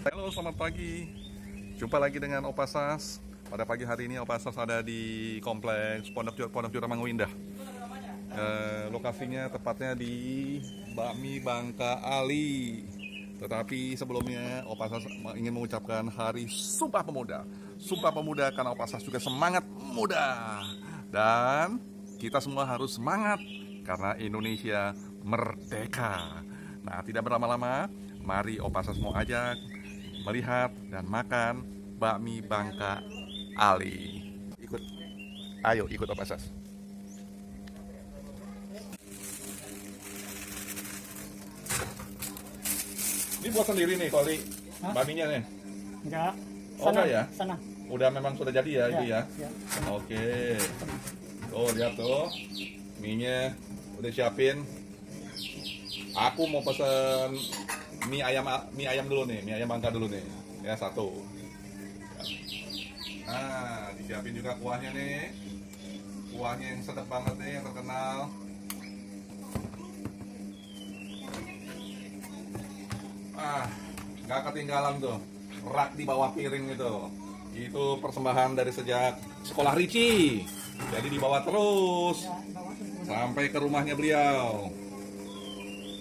Halo, selamat pagi. Jumpa lagi dengan Opa Sas. Pada pagi hari ini Opa Sas ada di kompleks Pondok Jura Manguindah. Lokasinya tepatnya di Bakmi Bangka Ali. Tetapi sebelumnya Opa Sas ingin mengucapkan Hari Sumpah Pemuda. Sumpah Pemuda karena Opa Sas juga semangat muda. Dan kita semua harus semangat karena Indonesia merdeka. Nah, tidak berlama-lama, mari Opa Sas mau ajak melihat dan makan bakmi Bangka Ali. Ayo ikut Opa Sas. Ini buat sendiri nih, Koli. Bakminya nih. Enggak. Oh, enggak ya? Sana. Udah memang sudah jadi ya, itu ya. Ya. Oke. Tuh, lihat tuh. Mie-nya udah siapin. Aku mau pesen mie ayam dulu nih, mie ayam Bangka dulu nih. Ya, satu. Nah, disiapin juga kuahnya nih. Kuahnya yang sedap banget nih, yang terkenal. Nggak ketinggalan tuh. Rak di bawah piring itu. Itu persembahan dari sejak sekolah Ricci. Jadi dibawa terus sampai ke rumahnya beliau.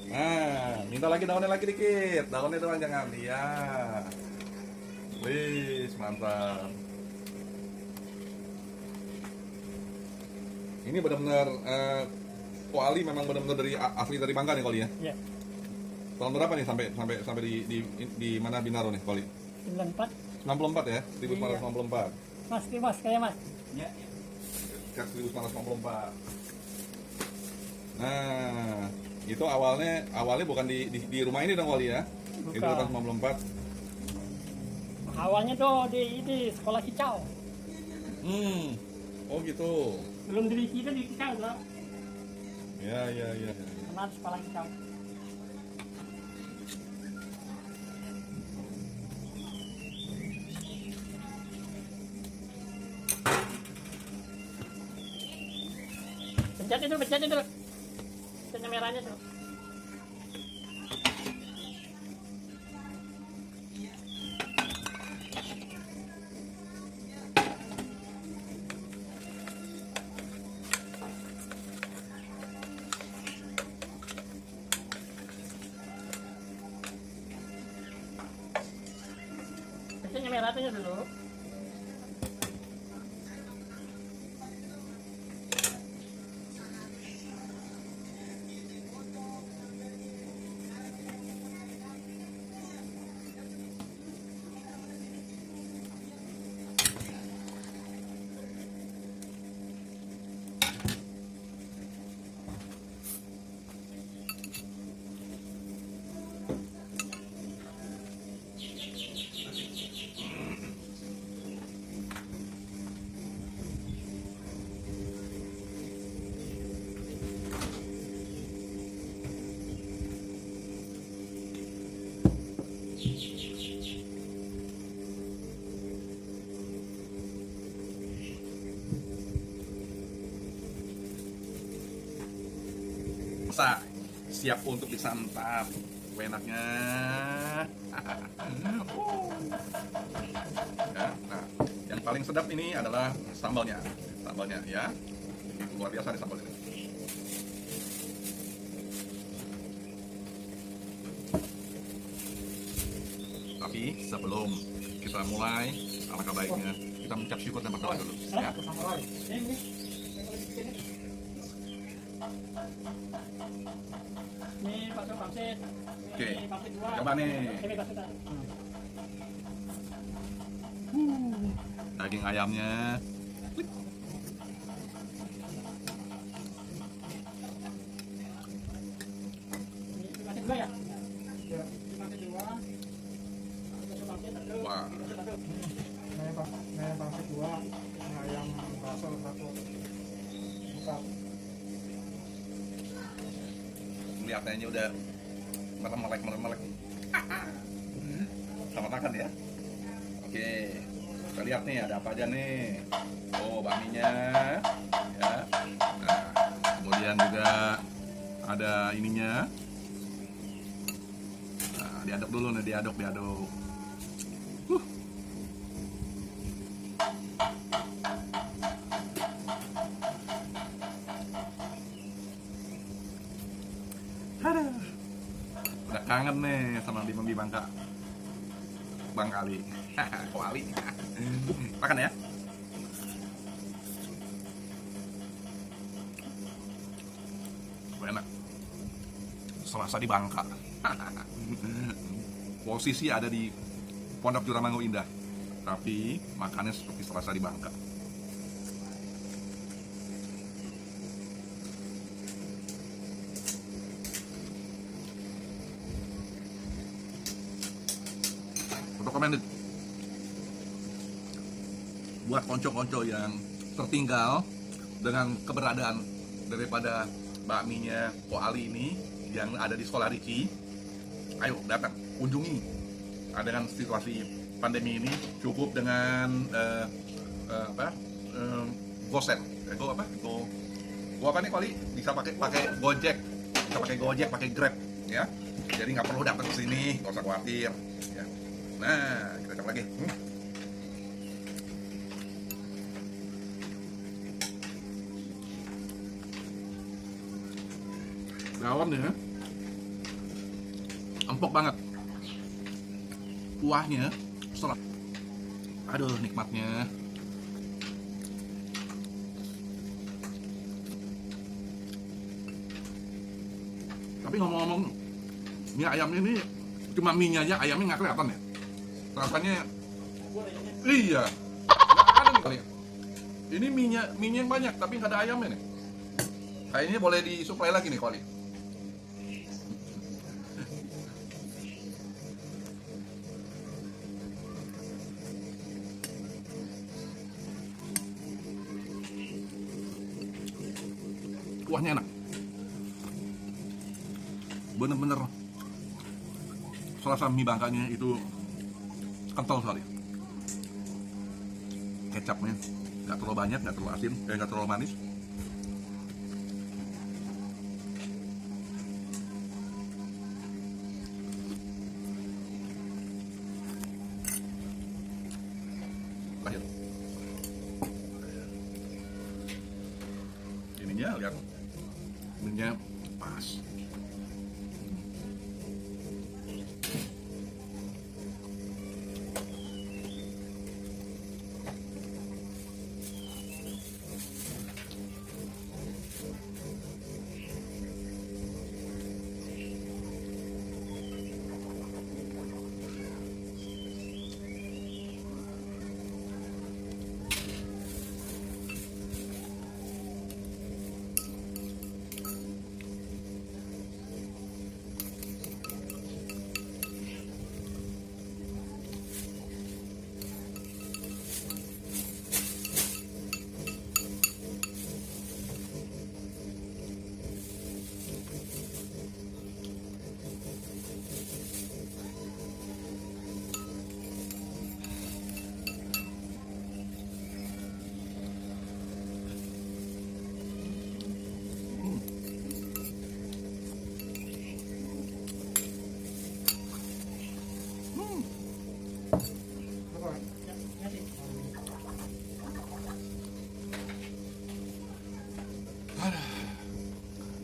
Nah, minta lagi daunnya lagi dikit. Daunnya doang jangan. Iya. Wih, mantap. Ini benar-benar Koali memang benar-benar dari asli dari Bangka nih, Koli ya. Iya. Tahun berapa nih sampai di mana Binaro nih, Koli? 94. 94 ya, 1994. Mas kayak Mas. Iya. 1994. Nah, itu awalnya bukan di rumah ini dong, Koli ya. Bukan. Itu tahun 94. Awalnya tuh di sekolah Kicau. Oh gitu. Belum di Kicau loh. Ya. Kenal sekolah Kicau. Pencet itu. Pencet merahnya tuh. Pencetnya merahnya dulu. Siap untuk disantap. Enaknya. Ya, nah, yang paling sedap ini adalah sambalnya ya. Luar biasa nih sambalnya. Tapi sebelum kita mulai, alangkah baiknya kita mengucap syukur dan berdoa dulu ya. Ini bakso pangsit. Oke, Pangsit 2. coba nih. Ini bakso tadi. Daging ayamnya. Ini pangsit 2 ya? Ya. Ini pangsit 2. Bakso pangsit 1. Wah. Ini pangsit 2, ayam bakso 1. Buka. Kelihatannya udah melek. Selamat makan ya. Oke, kita lihat nih ada apa aja nih. Oh, bakminya ya. Nah, kemudian juga ada ininya. Nah, diaduk dulu nih, diaduk. Aduh. Udah kangen nih sama Bimbi Bangka. Bang Ali. Kok Ali? Makan ya. Enak. Selasa di Bangka. Posisi ada di Pondok Juramanggo Indah, tapi makannya seperti Selasa di Bangka. Recommended buat konco-konco yang tertinggal dengan keberadaan daripada bakminya Ko Ali ini yang ada di Sekolah Ricci. Ayo datang, kunjungi. Dengan situasi pandemi ini cukup dengan GoSend. Go apa nih kali? Bisa pakai Gojek, bisa pakai Gojek, pakai Grab, ya. Jadi nggak perlu datang ke sini, nggak usah khawatir. Ya. Nah, kita coba lagi. Dalamnya empuk banget, kuahnya serat, aduh nikmatnya. Tapi ngomong-ngomong, mie ayamnya ini cuma mie-nya aja, ayamnya nggak kelihatan ya. Rasanya, iya, nggak ada nih kali ya. Ini mie-nya yang banyak, tapi nggak ada ayamnya nih. Kayaknya boleh disuplai lagi nih kali. Kuahnya enak, bener-bener Selasa mie Bangkanya itu kental sekali. Kecapnya nggak terlalu banyak, nggak terlalu asin, nggak terlalu manis. Lahir. Ininya lihat. Ininya pas.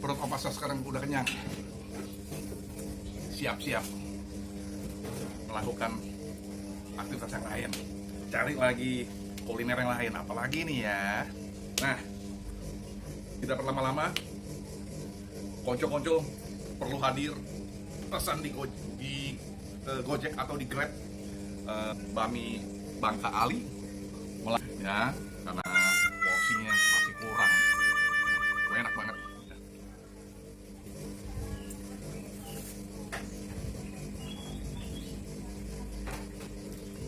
Perut Opasa sekarang udah kenyang, siap-siap melakukan aktivitas yang lain, cari lagi kuliner yang lain, apalagi nih ya. Nah, tidak berlama-lama, konco-konco perlu hadir, pesan di Gojek atau di Grab, Bami Bangka Ali, ya, karena porsinya masih kurang. Enak banget.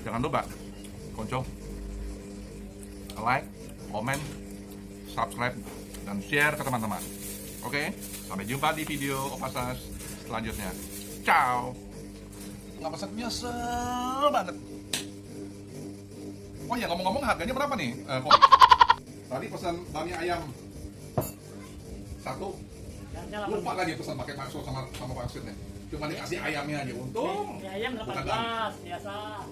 Jangan lupa, konco, like, komen, subscribe, dan share ke teman-teman. Oke, sampai jumpa di video Opasas selanjutnya. Ciao. Opasas biasa banget. Oh ya, ngomong-ngomong harganya berapa nih? Tadi pesan bami ayam 1. Lupa lagi pesan pakai bakso sama pangsitnya. Cuma dikasih ayamnya aja, untung. Ayam 18 biasa.